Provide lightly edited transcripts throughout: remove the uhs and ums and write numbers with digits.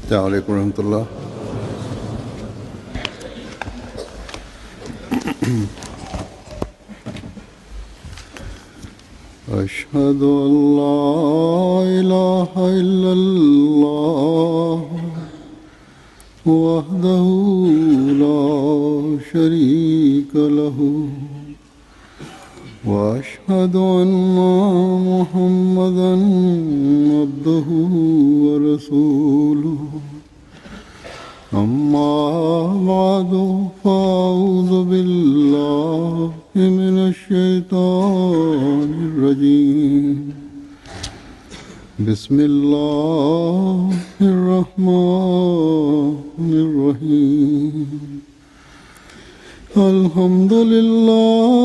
السلام عليكم ورحمة الله. أشهد أن لا إله إلا الله وحده لا شريك له وأشهد أن محمدا عبده ورسوله أما بعد فأعوذ بالله من الشيطان الرجيم بسم الله الرحمن الرحيم الحمد لله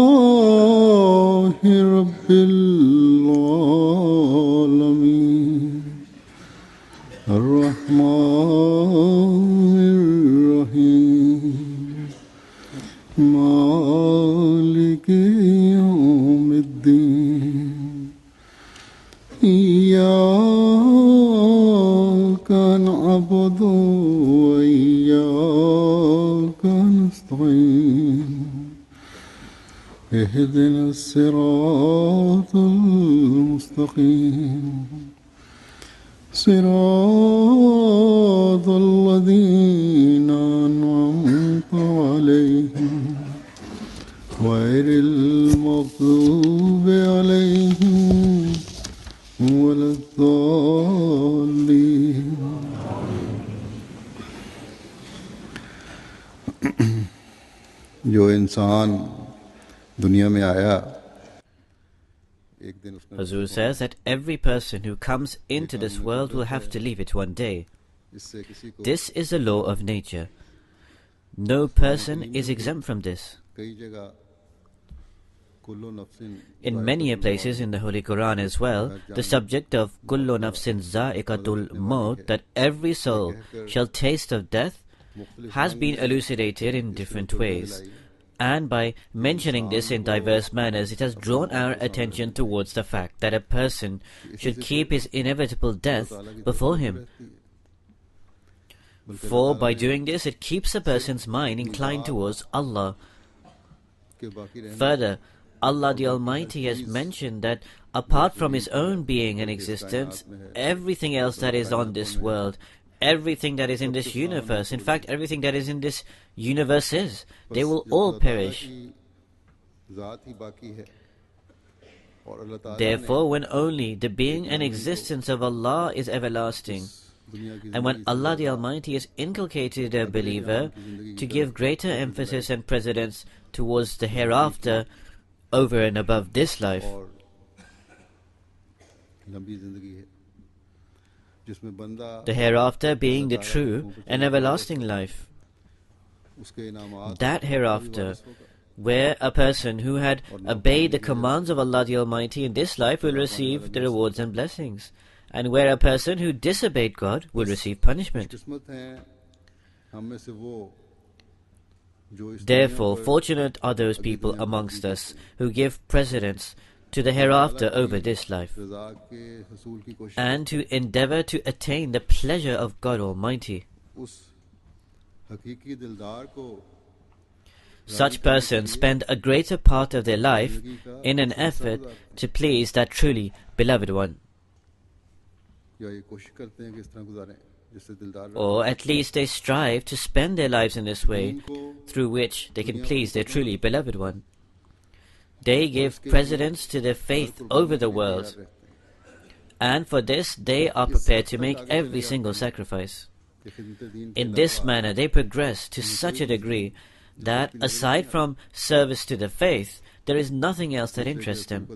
رب العالمين الرحمن الرحيم مالك يوم الدين إياك نعبد وإياك نستعين اهدنا الصراط المستقيم صراط الذين أنعمت عليهم غير المغضوب عليهم ولا الضالين. जो इंसान दुनिया में आया, Hazur says that every person who comes into this world will have to leave it one day. This is a law of nature. No person is exempt from this. In many places in the Holy Quran as well, the subject of Kullu nafsin za'iqatul maut, that every soul shall taste of death, has been elucidated in different ways. And by mentioning this in diverse manners, it has drawn our attention towards the fact that a person should keep his inevitable death before him. For by doing this, it keeps a person's mind inclined towards Allah. Further, Allah the Almighty has mentioned that apart from His own being and existence, everything else that is on this world, everything that is in this universe, in fact everything that is in this universes, they will all perish. Therefore, when only the being and existence of Allah is everlasting, and when Allah the Almighty has inculcated a believer to give greater emphasis and precedence towards the hereafter over and above this life, the hereafter being the true and everlasting life, that hereafter, where a person who had obeyed the commands of Allah the Almighty in this life will receive the rewards and blessings, and where a person who disobeyed God will receive punishment. Therefore, fortunate are those people amongst us who give precedence to the hereafter over this life, and to endeavor to attain the pleasure of God Almighty. Such persons spend a greater part of their life in an effort to please that truly beloved one. Or at least they strive to spend their lives in this way, through which they can please their truly beloved one. They give precedence to their faith over the world, and for this they are prepared to make every single sacrifice. In this manner they progress to such a degree that aside from service to the faith, there is nothing else that interests them.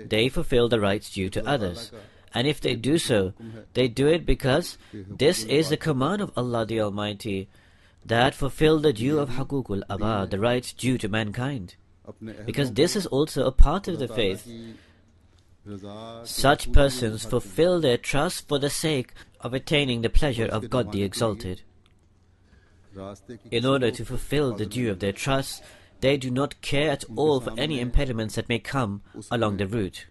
They fulfill the rights due to others, and if they do so, they do it because this is the command of Allah the Almighty, that fulfill the due of Haqukul Aba, the rights due to mankind, because this is also a part of the faith. Such persons fulfill their trust for the sake of attaining the pleasure of God the Exalted. In order to fulfill the due of their trust, they do not care at all for any impediments that may come along the route.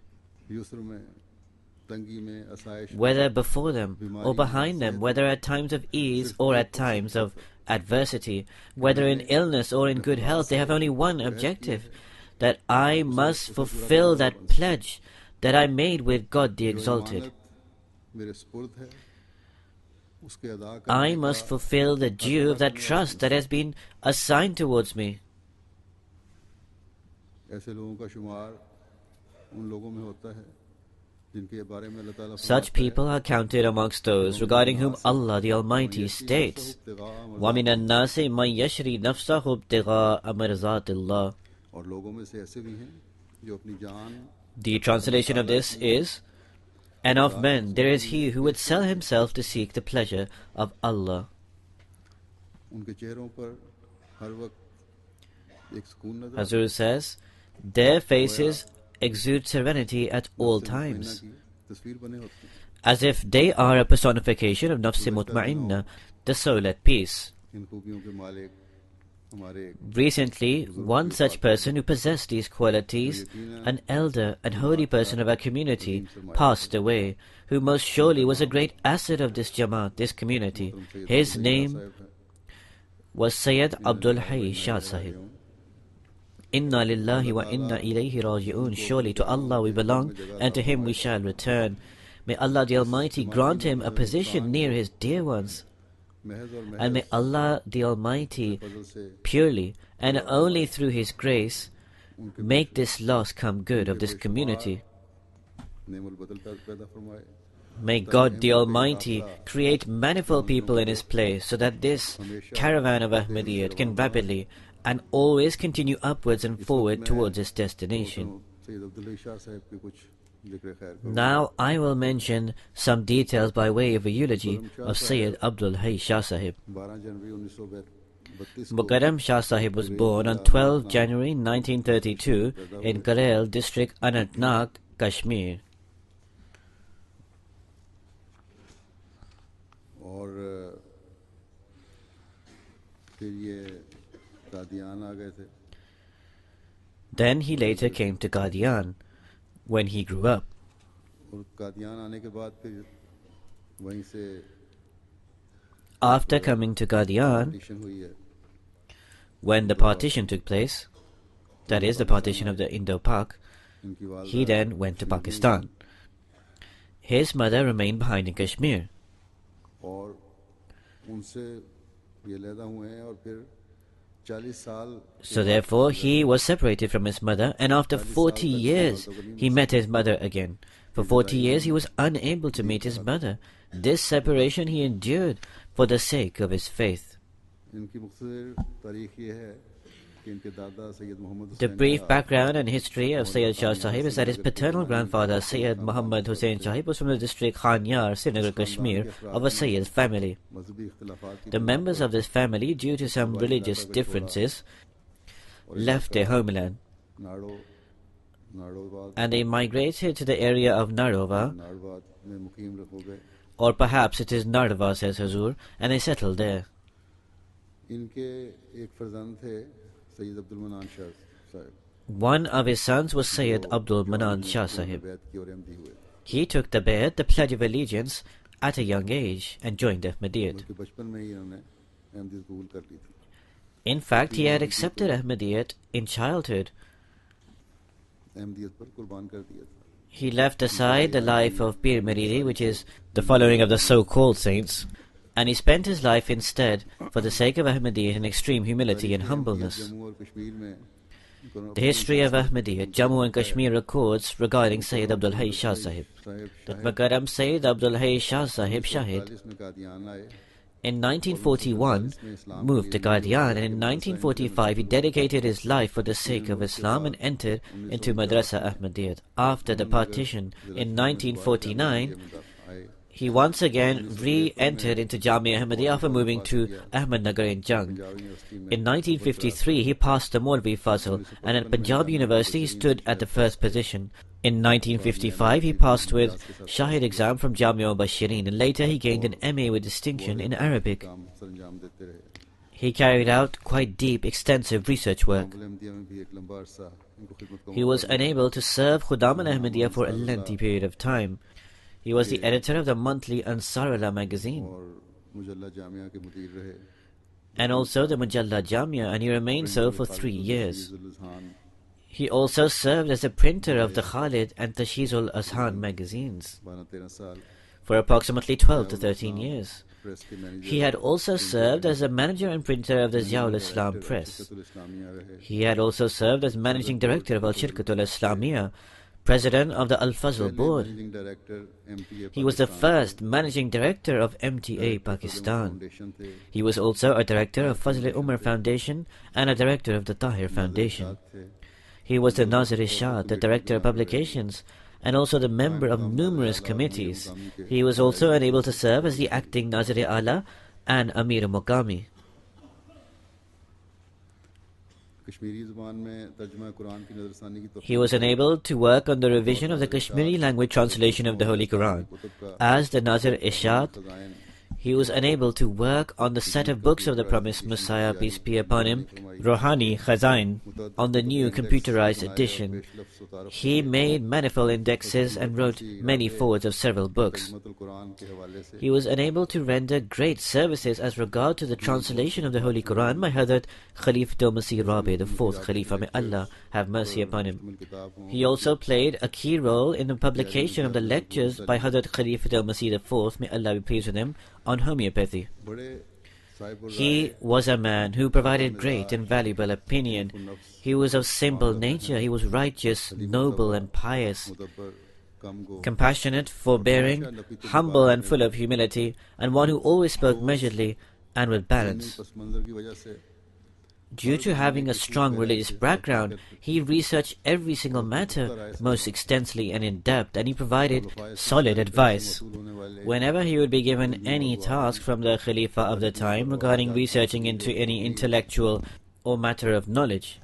तंगी में आसाइश whether before them or behind them, whether at times of ease or at times of adversity, whether in illness or in good health, they have only one objective, that I must fulfill that pledge that I made with God the Exalted. मेरे सुपुर्द है उसके अदा I करने must का fulfill the due of that trust that has been assigned towards me. ऐसे लोगों का शुमार उन लोगों में होता है जिनके बारे में अल्लाह ताला Such people are counted amongst those regarding whom Allah the Almighty states, وَمِنَ النَّاسِ مَنْ يَشْرِي نَفْسَهُ ابْتِغَاءَ مَرْضَاتِ اللَّهِ. और लोगों में से ऐसे भी हैं जो अपनी जान The translation of this is, and of men there is he who would sell himself to seek the pleasure of Allah. उनके चेहरों पर हर वक्त एक सुकून नजर Hazur says, their faces exude serenity at all times, की तस्वीर बने होते हैं as if they are a personification of Nafs Mutma'inna, the soul at peace. इन खूबियों के मालिक हमारे Recently, one such person who possessed these qualities, an elder and holy person of our community, passed away, who most surely was a great asset of this Jamaat, this community. His name was Sayyid Abdul Hayy Shah Sahib. Inna lillahi wa inna ilayhi raji'un. Surely to Allah we belong, and to Him we shall return. May Allah the Almighty grant him a position near His dear ones. महज और And may Allah the Almighty फजल से purely and only through His grace make this loss come good of this community. नेमुल बदल पैदा फरमाए May God the Almighty create manifold people in His place so that this caravan of Ahmadiyyat can rapidly and always continue upwards and forward towards its destination. Syed Abdul Shah साहब के कुछ जिक्र खैर करूं Now I will mention some details by way of a eulogy of Sayyid Abdul Hayy Shah Sahib. 12 January 1932 Mukarram Shah Sahib was born on 12 January 1932 in Karel district, Anantnag, Kashmir. और फिर ये कादियान आ गए थे Then he later came to Qadian when he grew up. और कादियान आने के बाद फिर वहीं से After coming to Qadian, partition हुई है when the partition took place, that is the partition of the Indo-Pak, इनकी वालदा he then went to Pakistan. His mother remained behind in Kashmir. और उनसे ये लैदा हुए हैं और फिर 40 साल So therefore he was separated from his mother, and after 40 years he met his mother again. For 40 years he was unable to meet his mother. This separation he endured for the sake of his faith. इनकी मुख्तसर तारीख ये है कि इनके दादा Syed Mohammad The Hussain brief का background and history of Sayyid Shah Sahib is that his paternal grandfather Sayyid Muhammad Hussain Sahib was from the district Khanyar, Srinagar, Kashmir, of a Sayyid family. मजहबी इख्तिलाफात की The members of this family, due to some religious differences, left their homeland नाड़ोवाद and they migrated to the area of Narova, नाड़वाद में मुकीम हो गए or perhaps it is Narva, says Hazur, and they settled there. इनके एक फर्जंद थे सैयद अब्दुल मनान शाह साहब One of his sons was Sayyid Abdul Manan Shah Sahib. बैत की और अहमदी हुए He took the bayat, the pledge of allegiance, at a young age and joined Ahmadiyyat. बल्कि बचपन में ही इन्होंने अहमदी कबूल कर ली थी In fact, he had accepted Ahmadiyyat in childhood. Ahmadiyyat पर कुर्बान कर दिया था He left aside the life of Pir Meridi, which is the following of the so-called saints, and he spent his life instead for the sake of Ahmadiyyat in extreme humility and humbleness. Jammu और कश्मीर में The history of Ahmadiyyat, Jammu and Kashmir records regarding Sayyid Abdul Hayy Shah Sahib that Mukarram Sayyid Abdul Hayy Shah Sahib Shahid 40 में कादियान आए in 1941 moved to Qadian, and in 1945 he dedicated his life for the sake of Islam and entered into Madrasa Ahmadiyyat. After the partition in 1949, he once again re-entered into Jamia Ahmadiyya after moving to Ahmednagar in Jung. In 1953 he passed the Maulvi Fazl, and at Punjab University he stood at the first position. In 1955 he passed with Shahid exam from Jamia Bashirin, and later he gained an MA with distinction in Arabic. काम सरंजाम देते रहे He carried out quite deep, extensive research work. Ahmadiyya में भी एक लंबा अरसा इनको खिदमत का He was unable to serve Khudam al-Ahmadiyya for a lengthy period of time. He was the editor of the monthly Ansarullah magazine और मुजल्ला जामिया के मुदीर रहे. and also the Mujalla Jamia, and he remained so for 3 years. He also served as a printer of the Khalid and Tashizul Azhan magazines 12-13 साल for approximately 12 to 13 years. Press के manager. He had also served as a manager and printer of the Ziaul Islam Press. Islamia रहे. He had also served as managing director of Al Shirkatul Islamiyah, president of the Al Fazl board. Managing director MTA He was the first managing director of MTA Pakistan. Foundation थे. He was also a director of Fazl Umar Foundation and a director of the Tahir Foundation. थे. He was the Nazir-e-Shah, the director of publications, and also the member of numerous committees. He was also unable to serve as the acting Nazir-e-Ala and Amir-e-Muqami. Kashmiri ज़बान में तर्जुमा कुरान की नज़रसानी की He was unable to work on the revision of the Kashmiri language translation of the Holy Quran. As the Nazir-e-Shah, he was unable to work on the set of books of the promised Messiah, peace be upon him, Rohani Khazain, on the new computerized edition. He made manifold indexes and wrote many forwards of several books. He was unable to render great services as regard to the translation of the Holy Quran by Hazrat Khalifatul Masih Rabi, the fourth Khalifa, may Allah have mercy upon him. He also played a key role in the publication of the lectures by Hazrat Khalifatul Masih IV, may Allah be pleased with him, on homeopathy. He was a man who provided great and valuable opinion. He was of simple nature. He was righteous, noble and pious, compassionate, forbearing, humble and full of humility, and one who always spoke measuredly and with balance. Due to having a strong religious background, he researched every single matter most extensively and in depth, and he provided solid advice. Whenever he would be given any task from the Khalifa of the time regarding researching into any intellectual or matter of knowledge,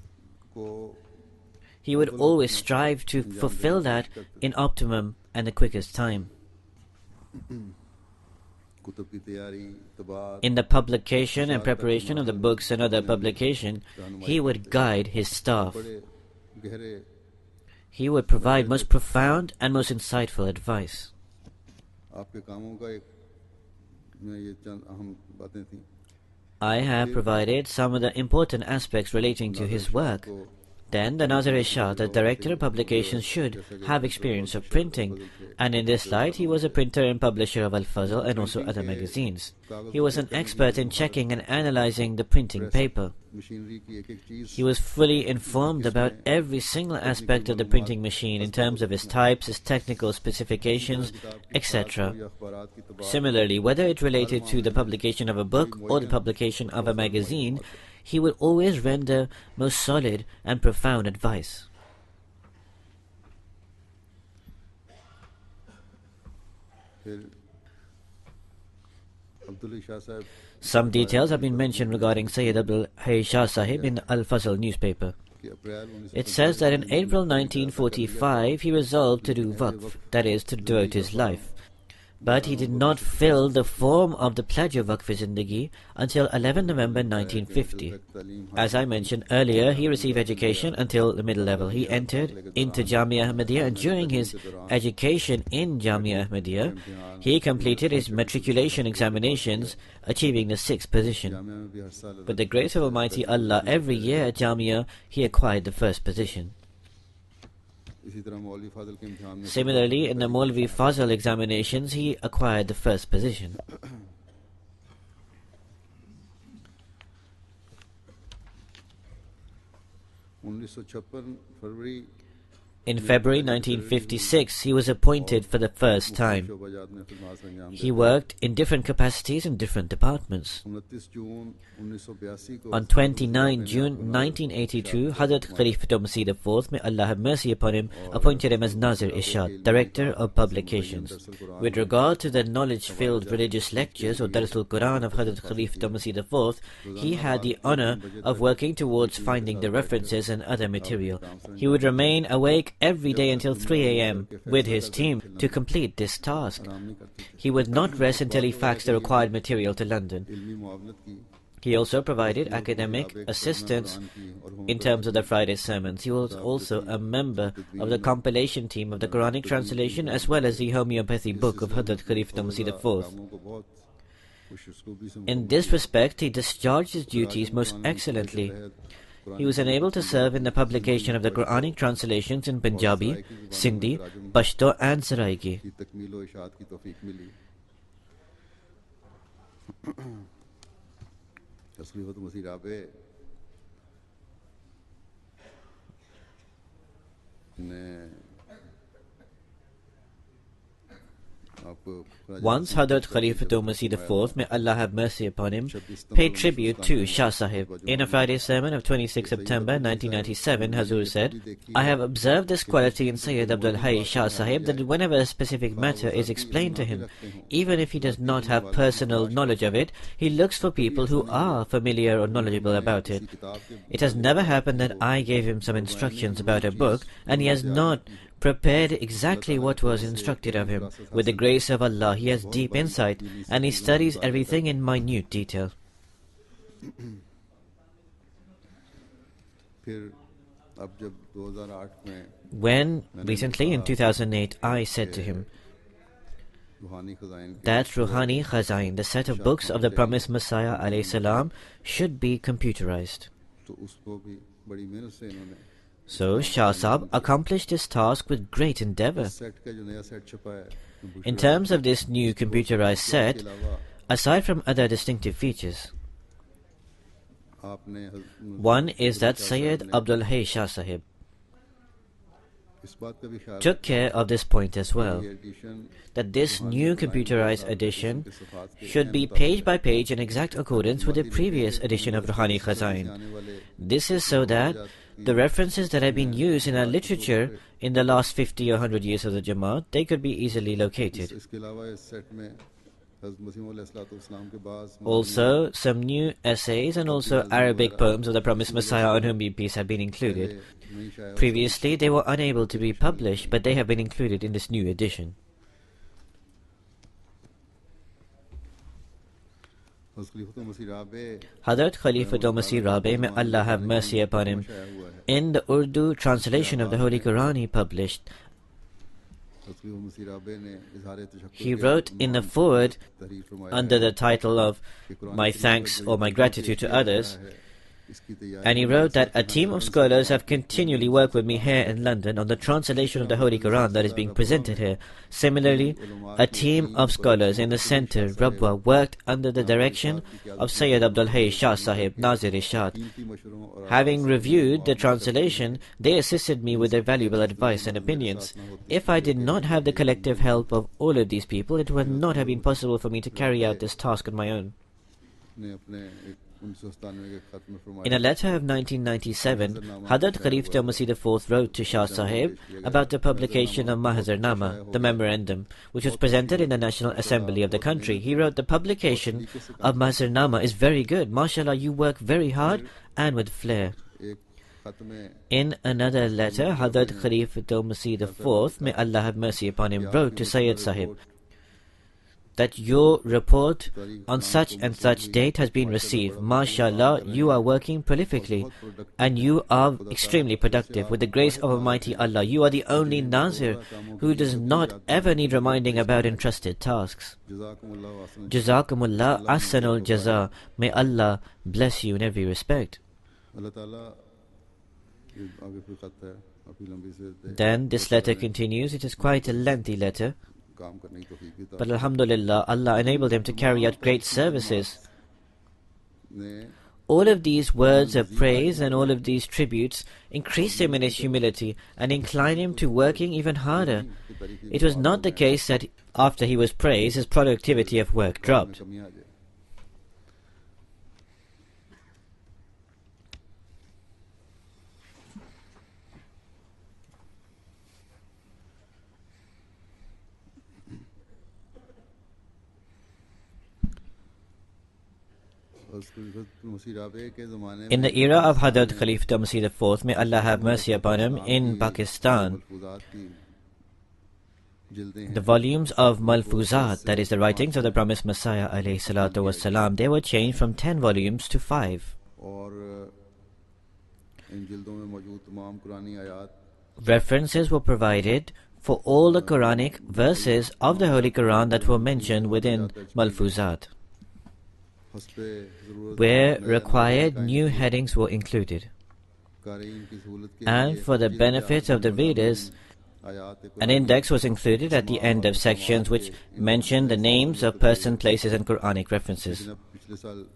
he would always strive to fulfill that in optimum and the quickest time. In the publication and preparation of the books and other publication, he would guide his staff. He would provide most profound and most insightful advice. I have provided some of the important aspects relating to his work. Then the Nazir-e-Shah, the director of publications, should have experience of printing, and in this light he was a printer and publisher of Al Fazl and also other magazines. He was an expert in checking and analyzing the printing paper. He was fully informed about every single aspect of the printing machine in terms of its types, its technical specifications, etc. Similarly, whether it related to the publication of a book or the publication of a magazine, he would always render most solid and profound advice. Some details have been mentioned regarding Sayyid Abdul Hayy Shah Sahib in Al Fazl newspaper. It says that in April 1945 he resolved to do waqf, that is, to devote his life. But he did not fill the form of the pledge of Waqf-e-Zindagi until 11 November 1950. As I mentioned earlier, he received education until the middle level. He entered into Jamia Ahmadiyya, and during his education in Jamia Ahmadiyya, he completed his matriculation examinations, achieving the 6th position. With the grace of Almighty Allah, every year at Jamia, he acquired the 1st position. Similarly, in the Maulvi Fazl examinations, he acquired the 1st position. In February 1956, he was appointed for the first time. He worked in different capacities in different departments. On 29 June 1982, Hazrat Khalifatul Masih IV, may Allah have mercy upon him, appointed him as Nazir-e-Shah, Director of Publications. With regard to the knowledge-filled religious lectures or Darsul Quran of Hazrat Khalifatul Masih IV, he had the honor of working towards finding the references and other material. He would remain awake every day until 3 a.m. with his team to complete this task. He would not rest until he faxed the required material to London. He also provided academic assistance in terms of the Friday sermons. He was also a member of the compilation team of the Quranic translation as well as the homeopathy book of Hazrat Khalifa Masih IV. In this respect, he discharged his duties most excellently. He was enabled to serve in the publication of the Quranic translations in Punjabi, Sindhi, Pashto and Saraiki. Once Hazrat Khalifatul Masih IV, may Allah have mercy upon him, paid tribute to Shah Sahib. In a Friday sermon of 26 September 1997, Hazur said, "I have observed this quality in Sayyid Abdul Hayy Shah Sahib, that whenever a specific matter is explained to him, even if he does not have personal knowledge of it, he looks for people who are familiar or knowledgeable about it. It has never happened that I gave him some instructions about a book and he has not prepared exactly what was instructed of him. With the grace of Allah, he has deep insight and he studies everything in minute detail." When recently in 2008 I said to him that Ruhani Khazain, the set of books of the promised Messiah alayhi salam, should be computerized. So Shah Sahib accomplished this task with great endeavor. In terms of this new computerized set, aside from other distinctive features, one is that Sayyid Abdul Hayy Shah Sahib took care of this point as well, that this new computerized edition should be page by page in exact accordance with the previous edition of Ruhani Khazain. This is so that the references that have been used in our literature in the last 50 or 100 years of the Jamaat, they could be easily located. Also, some new essays and also Arabic poems of the promised Messiah on whom be peace have been included. Previously, they were unable to be published, but they have been included in this new edition. Hazrat Khalifatul Masih Rabi, may Allah have mercy upon him, in the Urdu translation of the Holy Quran he published, he wrote in the foreword under the title of "My Thanks or My Gratitude to Others," and he wrote that a team of scholars have continually worked with me here in London on the translation of the Holy Quran that is being presented here. Similarly, a team of scholars in the center, Rabwa, worked under the direction of Sayyid Abdul Hayy Shah Sahib, Nazir-e-Shad. Having reviewed the translation, they assisted me with their valuable advice and opinions. If I did not have the collective help of all of these people, it would not have been possible for me to carry out this task on my own. In a letter of 1997, Hazrat Khalifatul Masih IV wrote to Shah Sahib about the publication of Mahzarnama, the memorandum, which was presented in the National Assembly of the country. He wrote, "The publication of Mahzarnama is very good. MashaAllah, you work very hard and with flair." In another letter, Hazrat Khalifatul Masih IV, may Allah have mercy upon him, wrote to Sayyid Sahib that your report on such and such date has been received. MashaAllah, you are working prolifically and you are extremely productive. With the grace of Almighty Allah, you are the only Nazir who does not ever need reminding about entrusted tasks. Jazakumullah ahsanul jaza. May Allah bless you in every respect. Then this letter continues. It is quite a lengthy letter, but Alhamdulillah, Allah enabled him to carry out great services. All of these words of praise and all of these tributes increased him in his humility and inclined him to working even harder. It was not the case that after he was praised, his productivity of work dropped. In the era of Hazrat Khalifatul Masih IV, may Allah have mercy upon him, in Pakistan, जिल्दें हैं The volumes of Malfuzat, that is the writings of the promised Messiah alayhi salatu wasalam, they were changed from 10 volumes to 5. और इन जिल्दों में मौजूद तमाम कुरानी आयात References were provided for all the Quranic verses of the Holy Quran that were mentioned within Malfuzat. हस्बे ज़रूरत Where नए required, number new कायम headings were included. क़ारीन की सहूलत के And लिए for the जिल्द benefit of the आखिर में readers, आयात an index was included at the end of sections which mentioned the names of person, places and Quranic references. लेकिन अब पिछले साल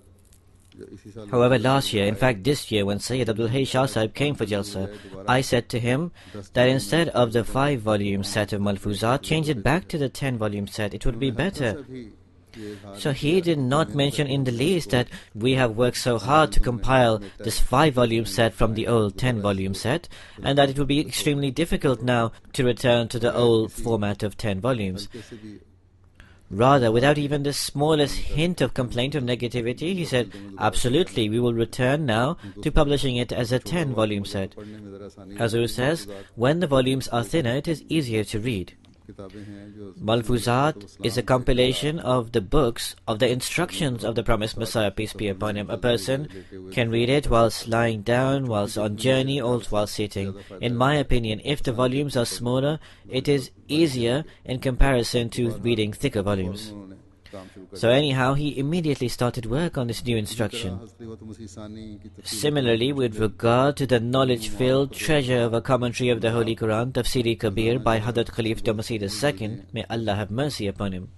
इसी साल However, last year, in fact this year, when Sayyid Abdul Hay Shah Sahib came for Jalsa, I said to him that instead of the 5-volume set of Malfuzat, change it back to the 10-volume set. It would be better. So he did not mention in the least that we have worked so hard to compile this 5-volume set from the old 10-volume set, and that it would be extremely difficult now to return to the old format of 10 volumes. Rather, without even the smallest hint of complaint or negativity, he said, absolutely, we will return now to publishing it as a 10-volume set. Hazur says, when the volumes are thinner, it is easier to read. Malfuzat is a compilation of the books of the instructions of the promised Messiah, peace be upon him. A person can read it whilst lying down, whilst on journey, or whilst sitting. In my opinion, if the volumes are smaller, it is easier in comparison to reading thicker volumes. So anyhow, he immediately started work on this new instruction. Similarly, with regard to the knowledge-filled treasure of a commentary of the Holy Quran, Tafsiri Kabir by Hadrat Khalifa Masih II, may Allah have mercy upon him.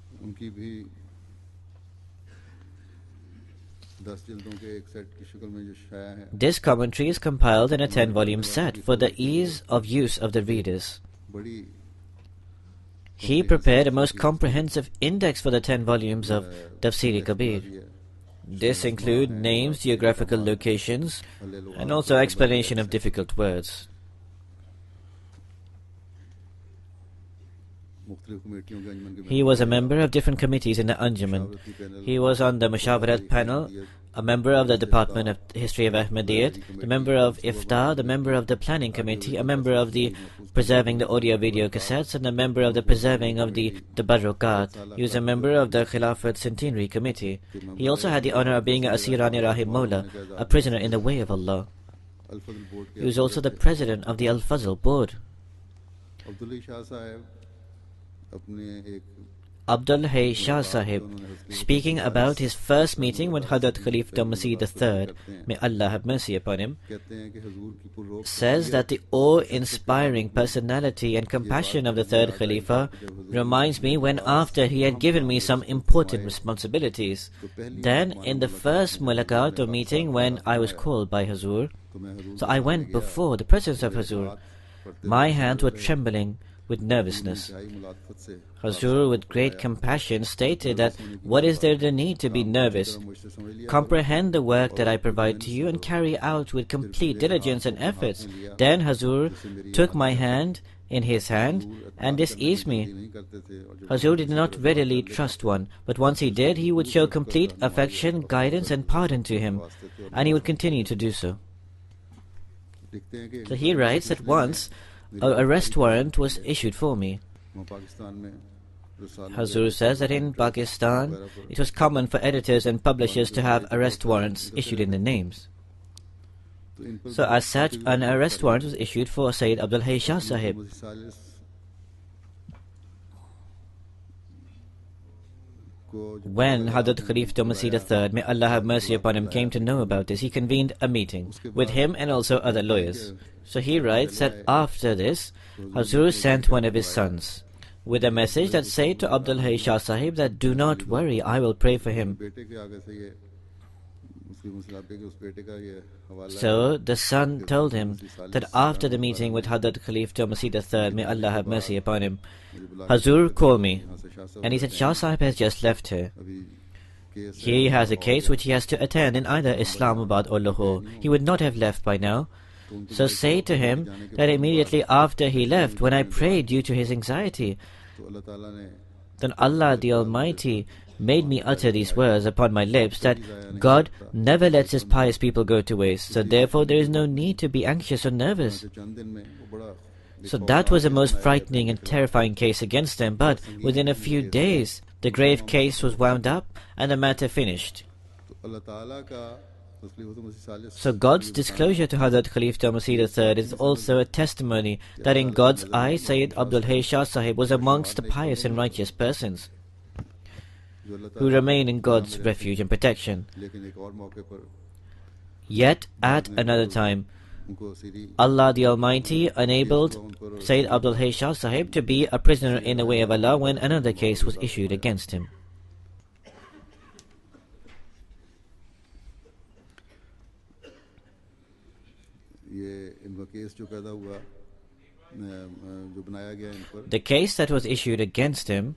This commentary is compiled in a 10-volume set for the ease of use of the readers. He prepared a most comprehensive index for the 10 volumes of Tafsiri Kabir. This includes names, geographical locations, and also explanation of difficult words. He was a member of different committees in the Anjuman. He was on the Mushawarat panel, a member of the Department of History of Ahmadiyyat, the member of IFTA, the member of the Planning Committee, a member of the Preserving the Audio-Video Cassettes, and a member of the Preserving of the Tabarrukat. He was a member of the Khilafat Centenary Committee. He also had the honor of being a Asirani Rahim Mawla, a prisoner in the way of Allah. He was also the president of the Al-Fazl board. Abdul Hay Shah Sahib, speaking about his first meeting with Hadrat Khalifa Masih III, may Allah have mercy upon him, says that the awe-inspiring personality and compassion of the third Khalifa reminds me when after he had given me some important responsibilities. Then in the first mulaqat or meeting when I was called by Hazur, so I went before the presence of Hazur. My hands were trembling with nervousness. Hazur, with great compassion, stated that what is there the need to be nervous? Comprehend the work that I provide to you and carry out with complete diligence and efforts. Then Hazur took my hand in his hand, and this eased me. Hazur did not readily trust one, but once he did, he would show complete affection, guidance and pardon to him, and he would continue to do so. So he writes that once an arrest warrant was issued for me. Hazur says that in Pakistan, it was common for editors and publishers to have arrest warrants issued in their names. So as such, an arrest warrant was issued for Sayyid Abdul Hay Shah Sahib. When Hadrat Khalifa Masih III, may Allah have mercy upon him, came to know about this, he convened a meeting with him and also other lawyers. So he writes that after this, Hazur sent one of his sons with a message that said to Abdul Hay Shah Sahib that do not worry, I will pray for him. So the son told him that after the meeting with Hadrat Khalifa Masih III, may Allah have mercy upon him, Hazur called me and he said, Shah Sahib has just left here. He has a case which he has to attend in either Islamabad or Lahore. He would not have left by now. So say to him that immediately after he left, when I prayed due to his anxiety, then Allah the Almighty made me utter these words upon my lips that God never lets His pious people go to waste. So therefore there is no need to be anxious or nervous. So that was the most frightening and terrifying case against them, but within a few days, the grave case was wound up and the matter finished. So God's disclosure to Hazrat Khalifa Masih III is also a testimony that in God's eyes, Sayyid Abdul Hay Shah Sahib was amongst the pious and righteous persons who remain in God's refuge and protection. Yet, at another time, Allah the Almighty enabled Sayyid Abdul Hay Shah Sahib to be a prisoner in the way of Allah when another case was issued against him. The case that was issued against him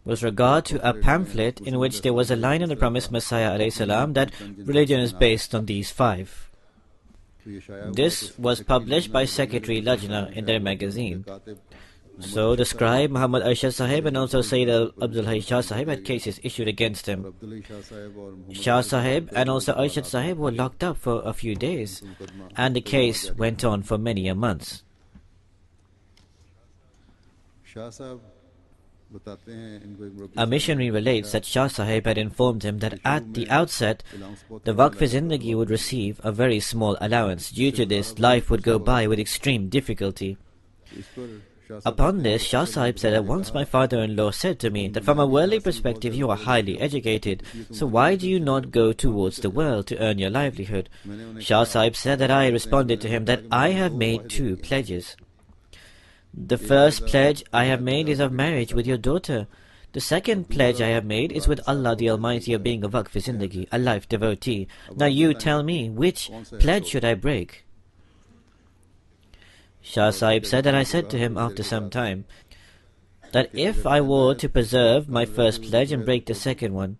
was regard to a pamphlet in which there was a line of the promised Messiah ﷺ that religion is based on these five. This was published by Secretary Lajna in their magazine. So the scribe Muhammad Arshad Sahib and also Sayyid Abdul Hay Shah Sahib had cases issued against him. Shah Sahib and also Arshad Sahib were locked up for a few days, and the case went on for many a months. A missionary relates that Shah Sahib had informed him that at the outset, the Waqf-e-Zindagi would receive a very small allowance. Due to this, life would go by with extreme difficulty. Upon this, Shah Sahib said that once my father-in-law said to me that from a worldly perspective you are highly educated, so why do you not go towards the world to earn your livelihood? Shah Sahib said that I responded to him that I have made 2 pledges. The first pledge I have made is of marriage with your daughter. The second pledge I have made is with Allah the Almighty of being a Waqf-e-Zindagi, a life devotee. Now you tell me, which pledge should I break? Shah Sahib said that I said to him after some time that if I were to preserve my first pledge and break the second one,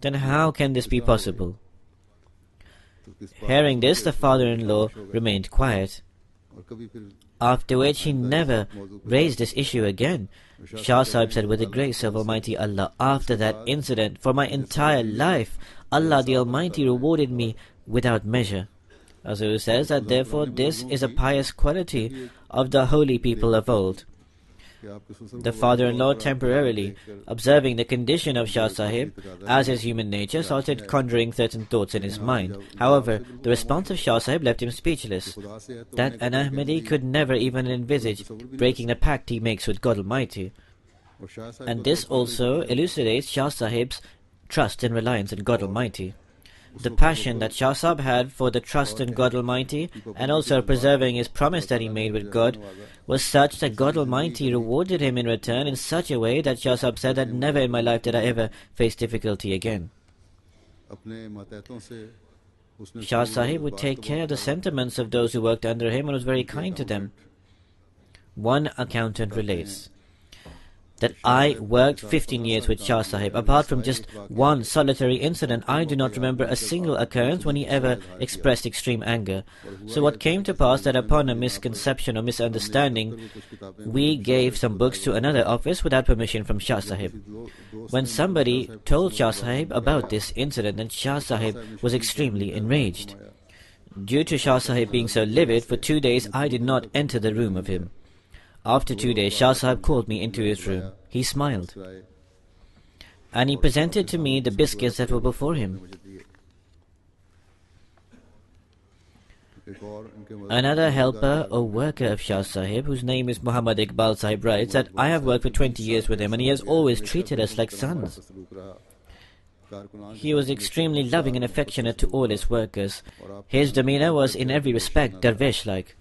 then how can this be possible? Hearing this, the father-in-law remained quiet, after which he never raised this issue again. Shah Sahib said, with the grace of Almighty Allah, after that incident, for my entire life, Allah the Almighty rewarded me without measure. Hazur says that therefore this is a pious quality of the holy people of old. The father-in-law, temporarily observing the condition of Shah Sahib as his human nature, started conjuring certain thoughts in his mind. However, the response of Shah Sahib left him speechless, that an Ahmadi could never even envisage breaking the pact he makes with God Almighty. And this also elucidates Shah Sahib's trust and reliance in God Almighty. The passion that Shah Sahib had for the trust in God Almighty and also preserving his promise that he made with God was such that God Almighty rewarded him in return in such a way that Shah Sahib said that never in my life did I ever face difficulty again. Shah Sahib would take care of the sentiments of those who worked under him and was very kind to them. One accountant relates that I worked 15 years with Shah Sahib. Apart from just one solitary incident, I do not remember a single occurrence when he ever expressed extreme anger. So what came to pass that upon a misconception or misunderstanding, we gave some books to another office without permission from Shah Sahib. When somebody told Shah Sahib about this incident, then Shah Sahib was extremely enraged. Due to Shah Sahib being so livid, for 2 days I did not enter the room of him. After 2 days, Shah Sahib called me into his room. He smiled, and he presented to me the biscuits that were before him. Another helper or worker of Shah Sahib, whose name is Muhammad Iqbal Sahib, writes that I have worked for 20 years with him and he has always treated us like sons. He was extremely loving and affectionate to all his workers. His demeanor was in every respect Darvish-like.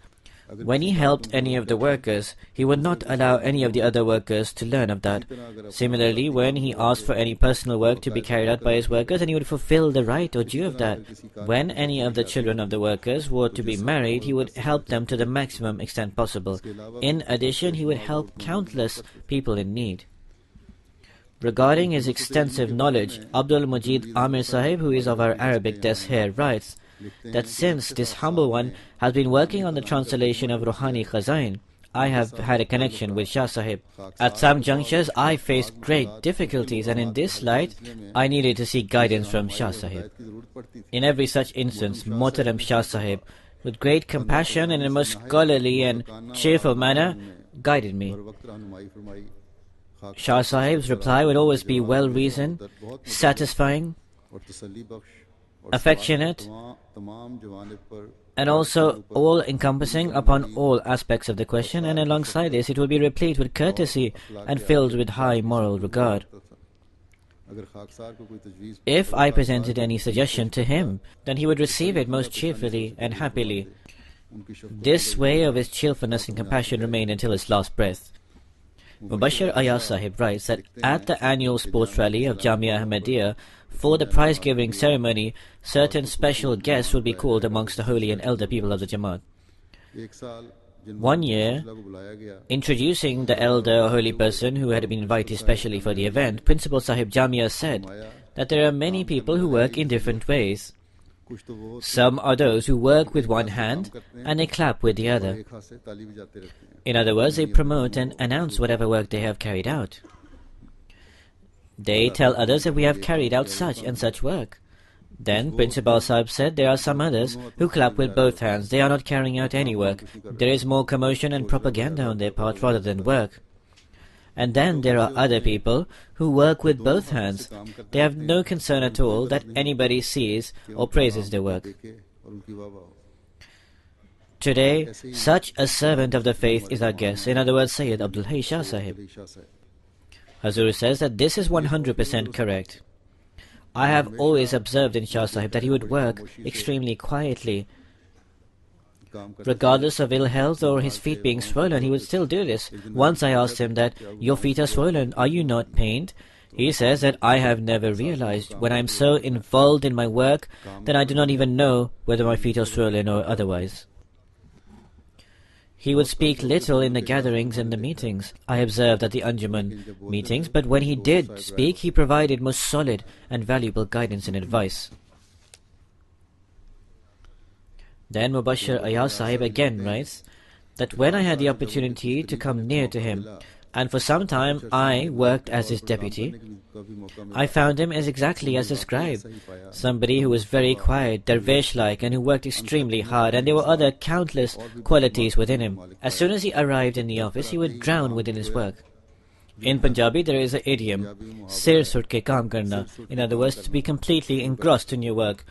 When he helped any of the workers, he would not allow any of the other workers to learn of that. Similarly, when he asked for any personal work to be carried out by his workers, and he would fulfill the right or due of that. When any of the children of the workers were to be married, he would help them to the maximum extent possible. In addition, he would help countless people in need. Regarding his extensive knowledge, Abdul Majid Amir Sahib, who is of our Arabic desk here, writes that since this humble one has been working on the translation of Ruhani Khazain, I have had a connection with Shah Sahib. At some junctures, I faced great difficulties, and in this light, I needed to seek guidance from Shah Sahib. In every such instance, Mohtaram Shah Sahib with great compassion and in a most scholarly and cheerful manner, guided me. Shah Sahib's reply would always be well-reasoned, satisfying, affectionate, and also all-encompassing upon all aspects of the question, and alongside this it will be replete with courtesy and filled with high moral regard. If I presented any suggestion to him, then he would receive it most cheerfully and happily. This way of his cheerfulness and compassion remained until his last breath. Mubashir Ayaz Sahib writes that at the annual sports rally of Jamia Ahmadiyya, for the prize-giving ceremony, certain special guests would be called amongst the holy and elder people of the Jamaat. One year, introducing the elder or holy person who had been invited specially for the event, Principal Sahib Jamia said that there are many people who work in different ways. Some are those who work with one hand and they clap with the other. In other words, they promote and announce whatever work they have carried out. They tell others that we have carried out such and such work. Then Principal Sahib said there are some others who clap with both hands. They are not carrying out any work. There is more commotion and propaganda on their part rather than work. And then there are other people who work with both hands. They have no concern at all that anybody sees or praises their work. Today, such a servant of the faith is our guest, in other words, Sayyid Abdul Hai Shah Sahib. Hazur says that this is 100% correct. I have always observed in Shah Sahib that he would work extremely quietly. Regardless of ill health or his feet being swollen, he would still do this. Once I asked him that, "Your feet are swollen, are you not pained?" He says that I have never realized. When I am so involved in my work, then I do not even know whether my feet are swollen or otherwise. He would speak little in the gatherings and the meetings. I observed at the Anjuman meetings, but when he did speak, he provided most solid and valuable guidance and advice. Then Mubashir Ayaz Sahib again writes that when I had the opportunity to come near to him, and for some time I worked as his deputy, I found him as exactly as described, somebody who was very quiet, dervish-like, and who worked extremely hard, and there were other countless qualities within him. As soon as he arrived in the office, he would drown within his work. In Punjabi, there is an idiom, "Sir sut ke kaam karna," in other words, to be completely engrossed in your work.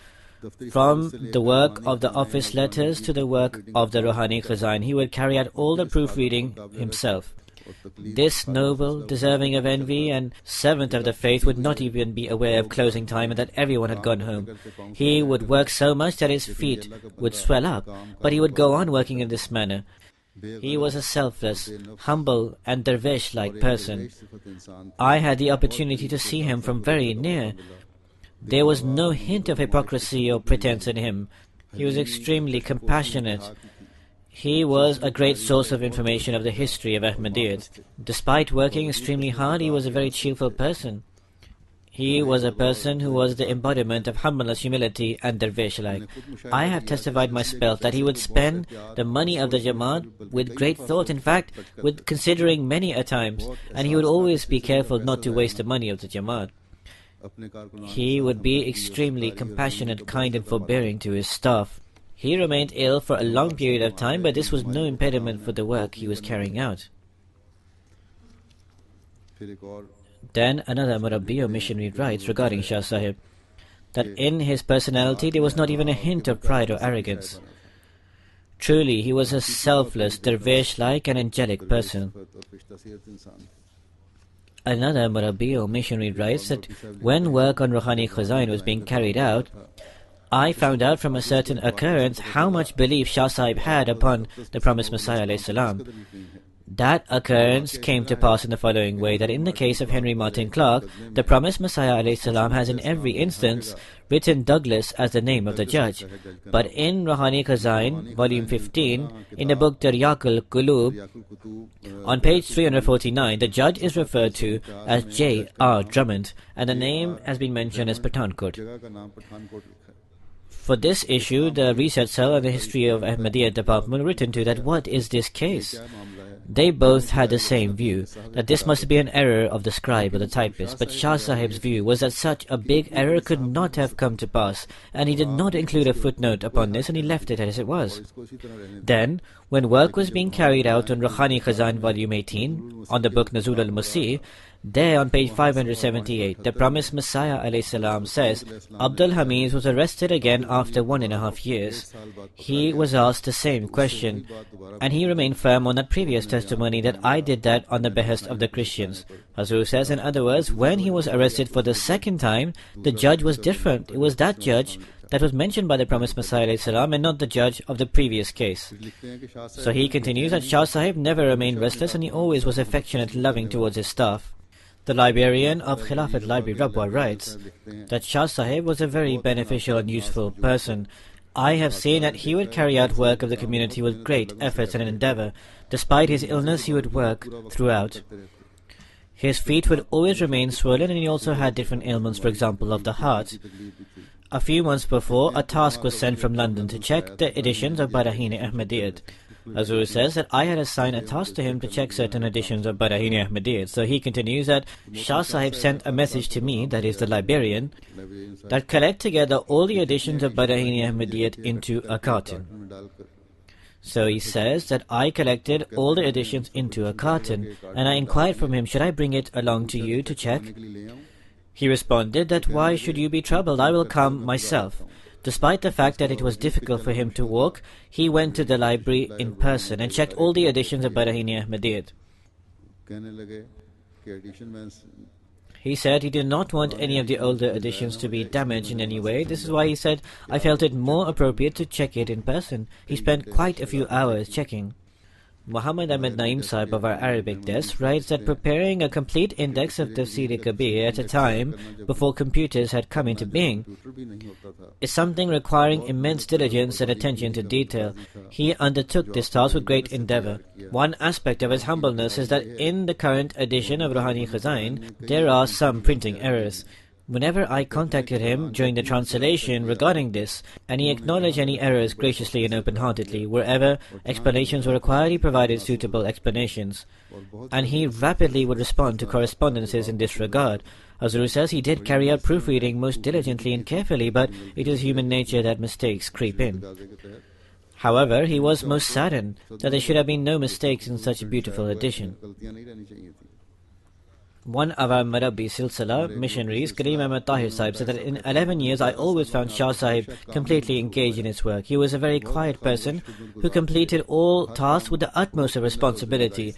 From the work of the office letters to the work of the Rohani Khazain, he would carry out all the proofreading himself. This noble, deserving of envy and servant of the faith would not even be aware of closing time and that everyone had gone home. He would work so much that his feet would swell up, but he would go on working in this manner. He was a selfless, humble and dervish-like person. I had the opportunity to see him from very near. There was no hint of hypocrisy or pretense in him. He was extremely compassionate. He was a great source of information of the history of Ahmadiyyat. Despite working extremely hard, he was a very cheerful person. He was a person who was the embodiment of humbleness, humility and dervish-like. I have testified myself that he would spend the money of the Jamaat with great thought, in fact, with considering many a times, and he would always be careful not to waste the money of the Jamaat. He would be extremely compassionate, kind and forbearing to his staff. He remained ill for a long period of time, but this was no impediment for the work he was carrying out. Then another Murabbi or missionary writes regarding Shah Sahib that in his personality there was not even a hint of pride or arrogance. Truly, he was a selfless, dervish-like and angelic person. Another Murabbi or missionary writes that when work on Rohani Khazain was being carried out, I found out from a certain occurrence how much belief Shah Sahib had upon the promised Messiah ﷺ. That occurrence came to pass in the following way, that in the case of Henry Martin Clark, the promised Messiah ﷺ has in every instance written Douglas as the name of the judge. But in Rohani Khazain, volume 15, in the book Daryaqul Qulub, on page 349, the judge is referred to as J.R. Drummond, and the name has been mentioned as Pathankot. For this issue, the research cell and the history of Ahmadiyya department written to that what is this case? They both had the same view, that this must be an error of the scribe or the typist, but Shah Sahib's view was that such a big error could not have come to pass, and he did not include a footnote upon this, and he left it as it was. Then, when work was being carried out on Ruhani Khazan Volume 18, on the book Nazul al-Masih, there on page 578, the promised Messiah ﷺ says, Abdul Hamid was arrested again after 1.5 years. He was asked the same question, and he remained firm on that previous testimony that I did that on the behest of the Christians. Hazur says, in other words, when he was arrested for the second time, the judge was different. It was that judge that was mentioned by the promised Messiah ﷺ and not the judge of the previous case. So he continues that Shah Sahib never remained restless and he always was affectionate and loving towards his staff. The librarian of Khilafat Library Rabwa writes that Shah Sahib was a very beneficial and useful person. I have seen that he would carry out work of the community with great efforts and endeavor. Despite his illness, he would work throughout. His feet would always remain swollen and he also had different ailments, for example, of the heart. A few months before, a task was sent from London to check the editions of Barahin-e Ahmadiyyat. Hazur says that I had assigned a task to him to check certain editions of Barahin-e Ahmadiyyat. So he continues that Shah Sahib sent a message to me, that is the librarian, that collect together all the editions of Barahin-e Ahmadiyyat into a carton. So he says that I collected all the editions into a carton, and I inquired from him, should I bring it along to you to check? He responded that why should you be troubled, I will come myself. Despite the fact that it was difficult for him to walk, he went to the library in person and checked all the editions of Barahin-e Ahmadiyyat. He said he did not want any of the older editions to be damaged in any way. This is why he said, I felt it more appropriate to check it in person. He spent quite a few hours checking. Muhammad Ahmed Naeem Sahib of our Arabic desk writes that preparing a complete index of Tafsir-e-Kabir at a time before computers had come into being is something requiring immense diligence and attention to detail. He undertook this task with great endeavor. One aspect of his humbleness is that in the current edition of Ruhani Khazan, there are some printing errors. Whenever I contacted him during the translation regarding this, and he acknowledged any errors graciously and open-heartedly, wherever explanations were required, he provided suitable explanations. And he rapidly would respond to correspondences in this regard. Hazur says he did carry out proofreading most diligently and carefully, but it is human nature that mistakes creep in. However, he was most saddened that there should have been no mistakes in such a beautiful edition. One of our Marabbi Silsila missionaries, Kareem Ahmed Tahir Sahib, said that in 11 years I always found Shah Sahib completely engaged in his work. He was a very quiet person who completed all tasks with the utmost of responsibility.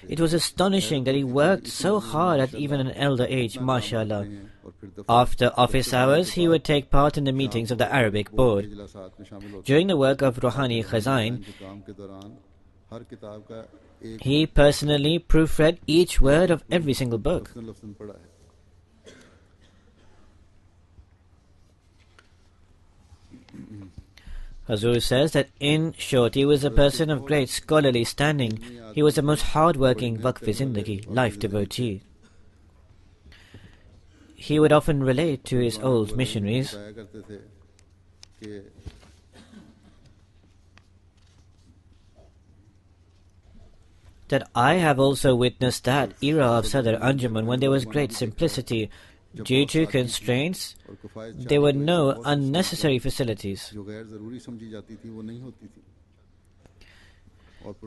It was astonishing that he worked so hard at even an elder age, mashallah. After office hours, he would take part in the meetings of the Arabic board. During the work of Ruhani Khazan, he personally proofread each word of every single book. Hazur says that in short, he was a person of great scholarly standing. He was the most hard-working Waqf-e-Zindagi, life devotee. He would often relate to his old missionaries that I have also witnessed that era of Sadr Anjuman when there was great simplicity. Due to constraints, there were no unnecessary facilities.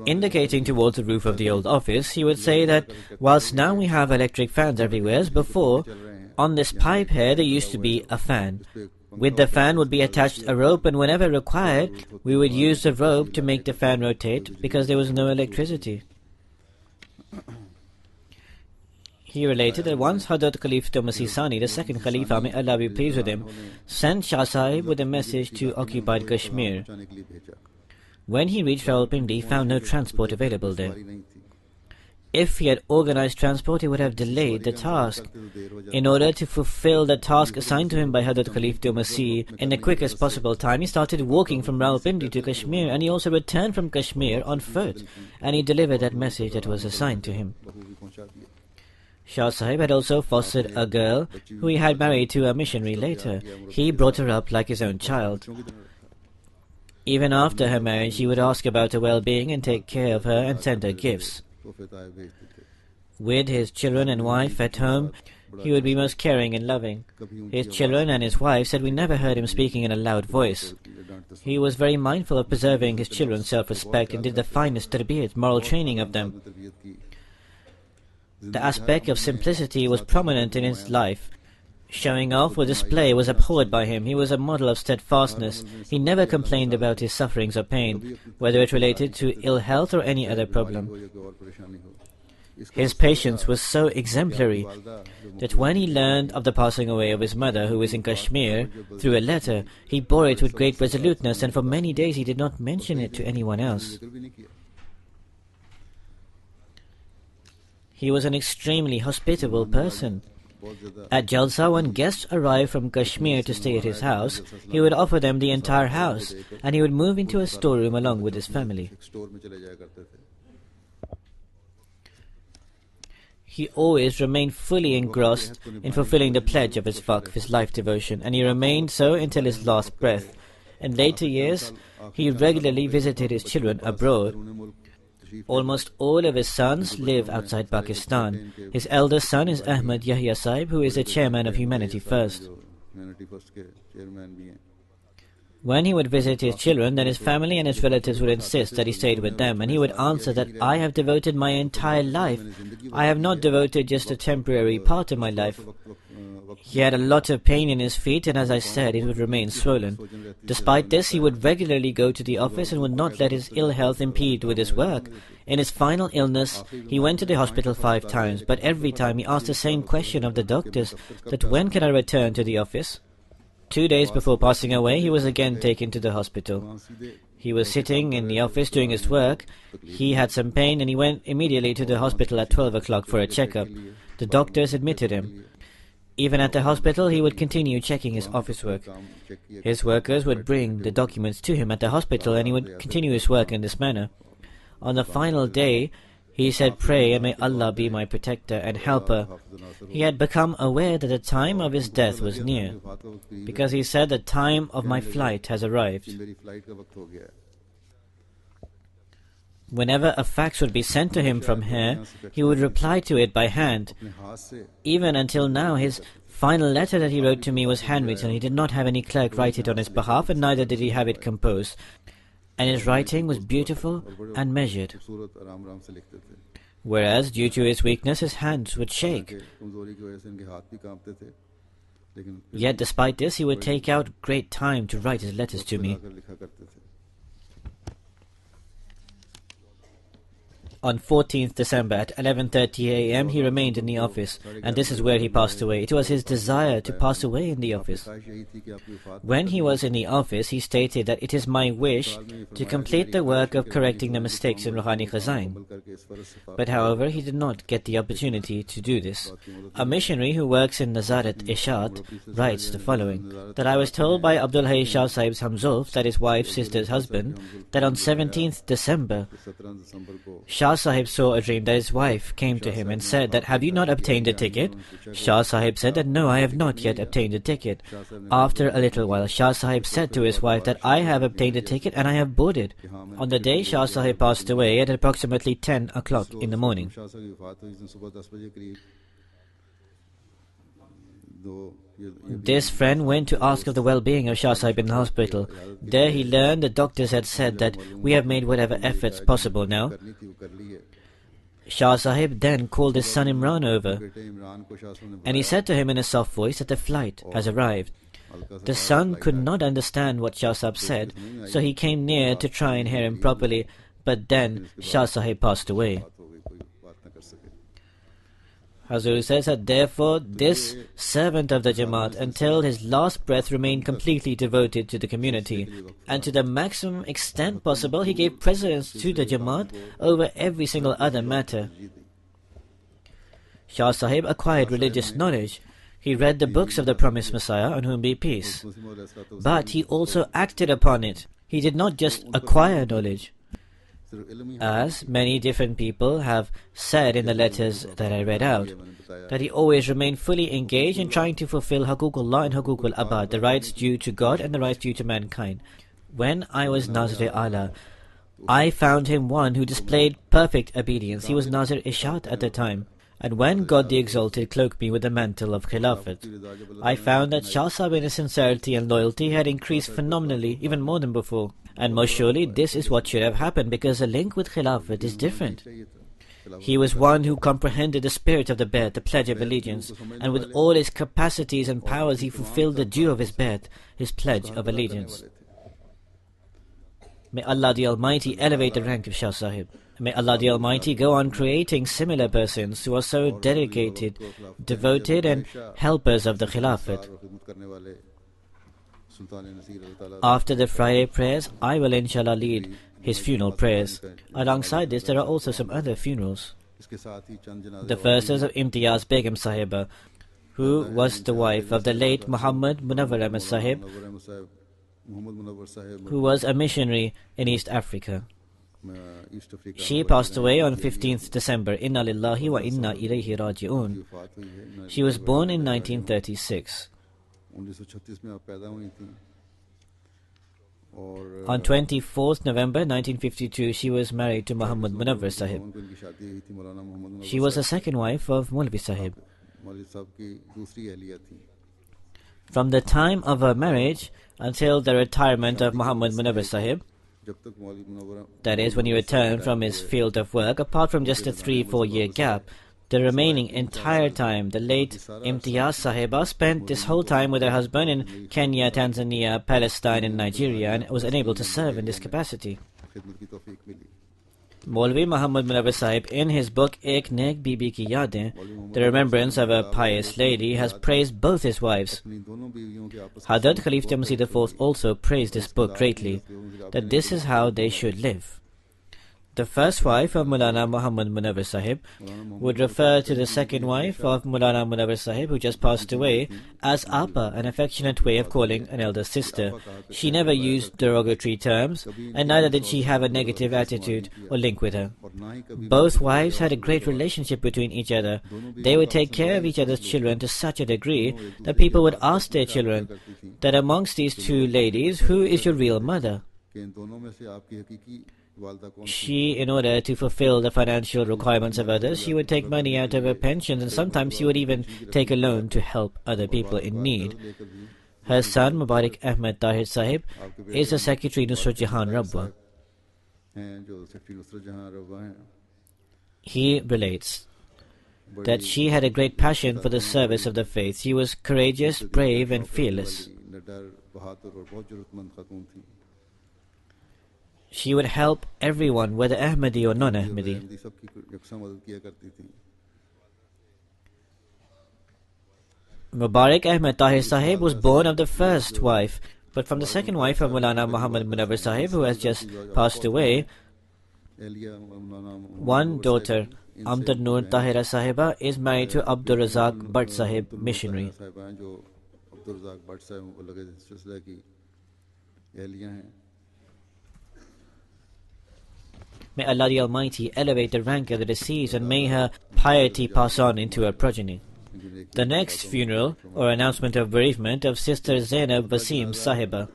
Indicating towards the roof of the old office, he would say that whilst now we have electric fans everywhere, before, on this pipe here there used to be a fan. With the fan would be attached a rope, and whenever required, we would use the rope to make the fan rotate because there was no electricity. He related that once Hazrat Khalifa Masih Sani, the second Khalifa, may Allah be pleased with him, sent Shah Sahib with a message to occupied Kashmir. When he reached Rawalpindi, he found no transport available there. If he had organized transport, he would have delayed the task. In order to fulfill the task assigned to him by Hazrat Khalifa Masih in the quickest possible time, he started walking from Rawalpindi to Kashmir, and he also returned from Kashmir on foot, and he delivered that message that was assigned to him. Shah Sahib had also fostered a girl who he had married to a missionary later. He brought her up like his own child. Even after her marriage, he would ask about her well-being and take care of her and send her gifts. तोहफे तोहफे भेजते थे। With his children and wife at home, he would be most caring and loving. His children and his wife said we never heard him speaking in a loud voice. He was very mindful of preserving his children's self-respect and did the finest tarbiyat, moral training of them. The aspect of simplicity was prominent in his life. Showing off or display was abhorred by him. He was a model of steadfastness. He never complained about his sufferings or pain, whether it related to ill health or any other problem. His patience was so exemplary that when he learned of the passing away of his mother, who was in Kashmir, through a letter, he bore it with great resoluteness, and for many days he did not mention it to anyone else. He was an extremely hospitable person. At Jalsa, when guests arrived from Kashmir to stay at his house, he would offer them the entire house, and he would move into a storeroom along with his family. He always remained fully engrossed in fulfilling the pledge of his waqf, his life devotion, and he remained so until his last breath. In later years, he regularly visited his children abroad. Almost all of his sons live outside Pakistan. His eldest son is Ahmad Yahya Sahib, who is the chairman of Humanity First. When he would visit his children, then his family and his relatives would insist that he stayed with them, and he would answer that I have devoted my entire life. I have not devoted just a temporary part of my life. He had a lot of pain in his feet, and as I said, it would remain swollen. Despite this, he would regularly go to the office and would not let his ill health impede with his work. In his final illness, he went to the hospital 5 times, but every time he asked the same question of the doctors, that when can I return to the office? 2 days before passing away, he was again taken to the hospital. He was sitting in the office doing his work. He had some pain and he went immediately to the hospital at 12 o'clock for a checkup. The doctors admitted him. Even at the hospital, he would continue checking his office work. His workers would bring the documents to him at the hospital and he would continue his work in this manner. On the final day, he said, "Pray and may Allah be my protector and helper." He had become aware that the time of his death was near, because he said, "The time of my flight has arrived." Whenever a fax would be sent to him from here, he would reply to it by hand. Even until now, his final letter that he wrote to me was handwritten. He did not have any clerk write it on his behalf, and neither did he have it composed. And his writing was beautiful and measured. Whereas, due to his weakness, his hands would shake. Yet despite this, he would take out great time to write his letters to me. On 14th December at 11:30 a.m. he remained in the office, and this is where he passed away. It was his desire to pass away in the office. When he was in the office, he stated that it is my wish to complete the work of correcting the mistakes in Rouhani Khazain. But however, he did not get the opportunity to do this. A missionary who works in Nazarat Ishat writes the following, that I was told by Abdul Hai Shah Sahib's Hamzulf, that his wife's sister's husband, that on 17th December, Shah Sahib saw a dream that his wife came to him and said that, "Have you not obtained a ticket?" Shah Sahib said that, "No, I have not yet obtained a ticket." After a little while, Shah Sahib said to his wife that, "I have obtained a ticket and I have boarded." On the day Shah Sahib passed away at approximately 10 o'clock in the morning. This friend went to ask of the well-being of Shah Sahib in the hospital. There he learned the doctors had said that we have made whatever efforts possible now. Shah Sahib then called his son Imran over, and he said to him in a soft voice that the flight has arrived. The son could not understand what Shah Sahib said, so he came near to try and hear him properly, but then Shah Sahib passed away. Hazur says that therefore this servant of the Jamaat until his last breath remained completely devoted to the community, and to the maximum extent possible he gave precedence to the Jamaat over every single other matter. Shah Sahib acquired religious knowledge. He read the books of the promised Messiah, on whom be peace. But he also acted upon it. He did not just acquire knowledge. As many different people have said in the letters that I read out, that he always remained fully engaged in trying to fulfill Haququllah and Haququl Abad, the rights due to God and the rights due to mankind. When I was Nazir Ala, I found him one who displayed perfect obedience. He was Nazir Ishat at the time. And when God the Exalted cloaked me with the mantle of Khilafat, I found that Shah Sahib in his sincerity and loyalty had increased phenomenally, even more than before. And most surely this is what should have happened, because the link with Khilafat is different. He was one who comprehended the spirit of the Bai'at, the pledge of allegiance, and with all his capacities and powers he fulfilled the due of his Bai'at, his pledge of allegiance. May Allah the Almighty elevate the rank of Shah Sahib. May Allah the Almighty go on creating similar persons who are so dedicated, devoted and helpers of the Khilafat. After the Friday prayers, I will inshallah lead his funeral prayers. Alongside this, there are also some other funerals. The first is of Imtiaz Begum Sahiba, who was the wife of the late Muhammad Munawwar Ahmad Sahib, who was a missionary in East Africa. She passed away on 15th December. Inna lillahi wa inna ilayhi raji'un. She was born in 1936. On 24th November 1952, she was married to Muhammad Munawwar Sahib. She was the second wife of Maulvi Sahib. From the time of her marriage until the retirement of Muhammad Munawwar Sahib, that is, when he returned from his field of work, apart from just a 3-4 year gap, the remaining entire time, the late Imtiaz Sahiba spent this whole time with her husband in Kenya, Tanzania, Palestine and Nigeria, and was unable to serve in this capacity. Maulvi Muhammad Munawwar Sahib, in his book Ek Nek Bibi Ki Yadein, the remembrance of a pious lady, has praised both his wives. Hadrat Khalifa Masih IV also praised this book greatly, that this is how they should live. The first wife of Maulana Muhammad Munawwar Sahib would refer to the second wife of Maulana Munawwar Sahib, who just passed away, as Appa, an affectionate way of calling an elder sister. She never used derogatory terms, and neither did she have a negative attitude or link with her. Both wives had a great relationship between each other. They would take care of each other's children to such a degree that people would ask their children that amongst these two ladies, who is your real mother? She, in order to fulfill the financial requirements of others, she would take money out of her pensions, and sometimes she would even take a loan to help other people in need. Her son, Mubarak Ahmed Tahir Sahib, is the Secretary Nusrat Jahan Rabwa. He relates that she had a great passion for the service of the faith. She was courageous, brave and fearless. She would help everyone, whether Ahmadi or non-Ahmadi. Mubarak Ahmed Tahir Sahib was born of the first wife, but from the second wife of Maulana Muhammad Munawwar Sahib, who has just passed away, one daughter, Amdad Noor Tahira Sahiba, is married to Abdul Razak Bhatt Sahib, missionary. May Allah the Almighty elevate the rank of the deceased, and may her piety pass on into her progeny. The next funeral or announcement of bereavement of Sister Zainab Wasim Sahiba,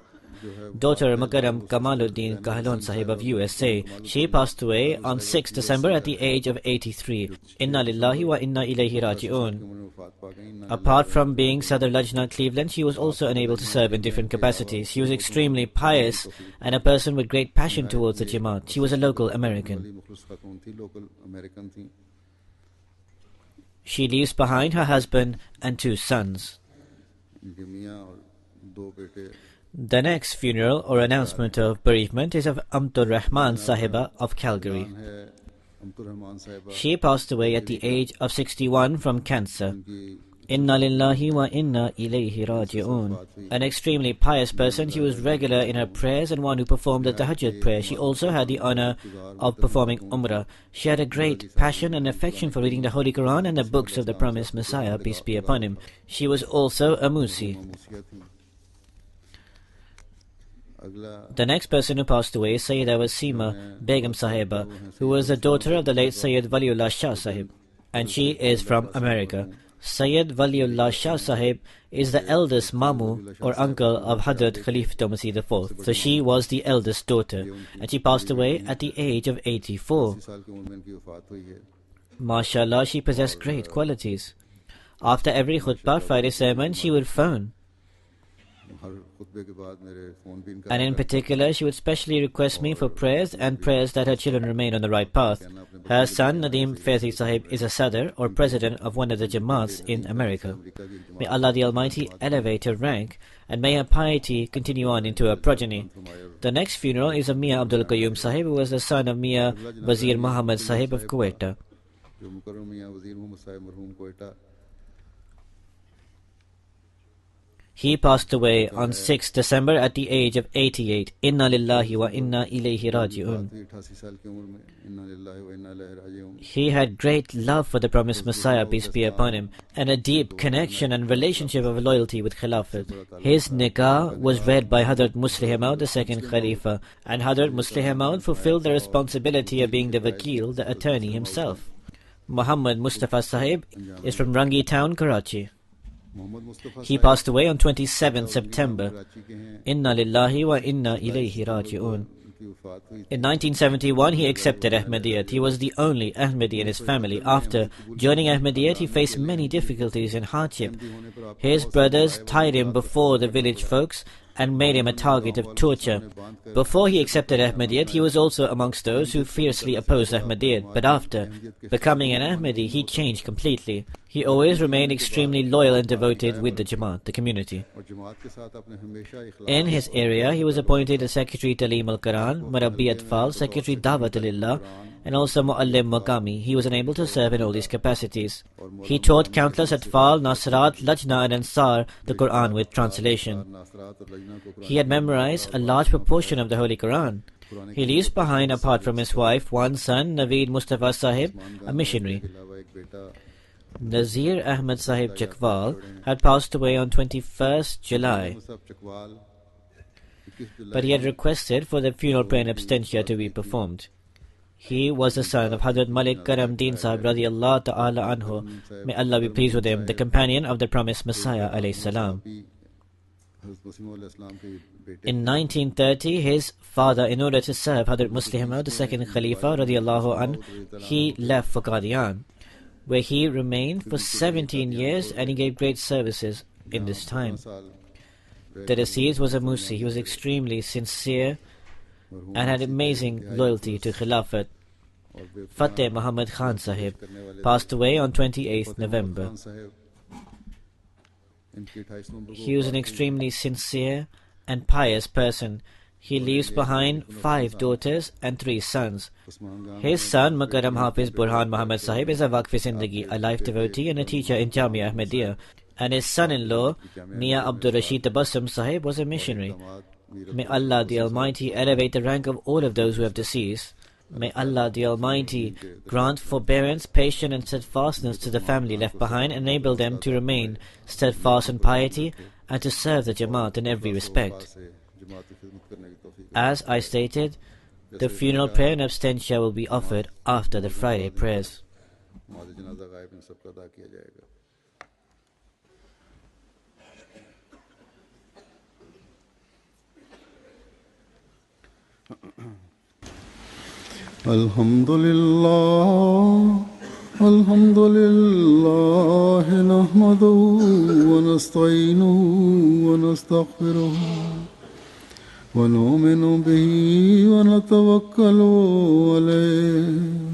daughter Mukarram Kamaluddin Kahlon Sahib of USA. She passed away on 6 December at the age of 83. Inna lillahi wa inna ilayhi raji'un. Apart from being Sadr Lajna Cleveland, she was also unable to serve in different capacities. She was extremely pious and a person with great passion towards the Jamaat. She was a local American. She leaves behind her husband and 2 sons. The next funeral or announcement of bereavement is of Amtur Rahman Sahiba of Calgary. She passed away at the age of 61 from cancer. Inna lillahi wa inna ilayhi raji'un. An extremely pious person, she was regular in her prayers and one who performed the Tahajjud prayer. She also had the honor of performing Umrah. She had a great passion and affection for reading the Holy Quran and the books of the promised Messiah, peace be upon him. She was also a Musi. The next person who passed away is Sayyida Wasima Begum Sahiba, who was the daughter of the late Sayyid Waliullah Shah Sahib, and she is from America. Sayyid Waliullah Shah Sahib is the eldest Mamu or uncle of Hadrat Khalifatul Masih IV. So she was the eldest daughter and she passed away at the age of 84. MashaAllah, she possessed great qualities. After every khutbah, Friday sermon, she would phone. And in particular, she would specially request me for prayers and prayers that her children remain on the right path. Her son, Nadeem Faizi Sahib, is a Sadr or president of one of the Jamaats in America. May Allah the Almighty elevate her rank and may her piety continue on into her progeny. The next funeral is of Mian Abdul Qayyum Sahib, who was the son of Mian Wazir Muhammad Sahib of Quetta. He passed away on 6 December at the age of 88. Inna lillahi wa inna ilayhi raji'un. He had great love for the promised Messiah, peace be upon him, and a deep connection and relationship of loyalty with Khilafat. His nikah was read by Hadrat Muslih Maud, the second Khalifa, and Hadrat Muslih Maud fulfilled the responsibility of being the wakil, the attorney himself. Muhammad Mustafa Sahib is from Rangi town, Karachi. He passed away on 27 September. Inna lillahi wa inna ilayhi raji'un. In 1971, he accepted Ahmadiyyat. He was the only Ahmadi in his family. After joining Ahmadiyyat, he faced many difficulties and hardship. His brothers tied him before the village folks and made him a target of torture. Before he accepted Ahmadiyyat, he was also amongst those who fiercely opposed Ahmadiyyat. But after becoming an Ahmadi, he changed completely. He always remained extremely loyal and devoted with the Jamaat, the community. In his area, he was appointed as Secretary Taleem al-Quran, Murabbi Atfal, Secretary Dawat al-Illah, and also Muallim Maqami. He was unable to serve in all these capacities. He taught countless Atfal, Nasrat, Lajna and Ansar the Quran with translation. He had memorized a large proportion of the Holy Quran. He leaves behind, apart from his wife, one son, Naveed Mustafa Sahib, a missionary. Nazir Ahmad Sahib Chakwal had passed away on 21st July. But he had requested for the funeral prayer and abstentia to be performed. He was the son of Hadrat Malik Karam Deen Sahib radiallahu ta'ala anhu. May Allah be pleased with him, the companion of the promised Messiah alayhi salam. In 1930, his father, in order to serve Hadrat Muslih Maud, the second Khalifa radiallahu anhu, he left for Qadian, where he remained for 17 years and he gave great services in this time. The deceased was a Musi. He was extremely sincere and had amazing loyalty to Khilafat. Fateh Muhammad Khan Sahib passed away on 28th November. He was an extremely sincere and pious person. He leaves behind 5 daughters and 3 sons. His son, Mukarram Hafiz Burhan Muhammad Sahib, is a Waqf Zindagi, a life devotee and a teacher in Jamia Ahmadiyya. And his son-in-law, Mian Abdul Rashid Tabassum Sahib, was a missionary. May Allah the Almighty elevate the rank of all of those who have deceased. May Allah the Almighty grant forbearance, patience and steadfastness to the family left behind, and enable them to remain steadfast in piety and to serve the Jamaat in every respect. As I stated, the funeral prayer and abstentia will be offered after the Friday prayers. Alhamdulillah, alhamdulillah, nahmaduhu wa nasta'inuhu wa nastaghfiruh, wa nu'minu bihi wa natawakkalu alayh,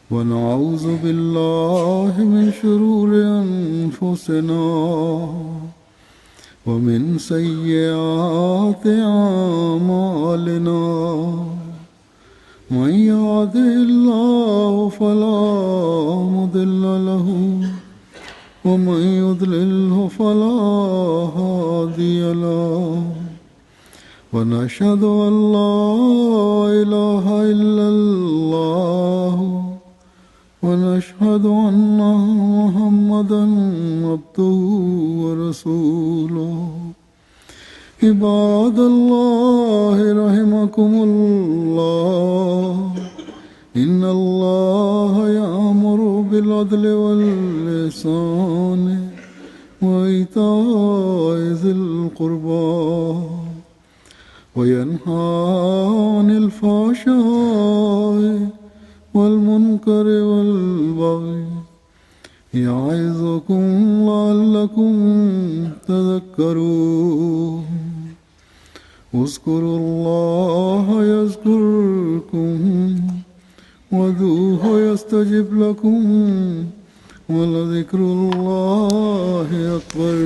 wa na'udhu billahi min shururi anfusina wa min sayyiati a'malina. من يهده الله فلا مضل له ومن يضلله فلا هادي له ونشهد أن لا إله إلا الله ونشهد أن محمدا عبده ورسوله عباد الله رحمكم الله إن الله يأمر بالعدل والإحسان وإيتاء ذي القربى وينهى عن الفحشاء والمنكر والبغي يعظكم لعلكم تذكرون اذكروا الله يذكركم وادعوه يستجب لكم ولذكر الله أكبر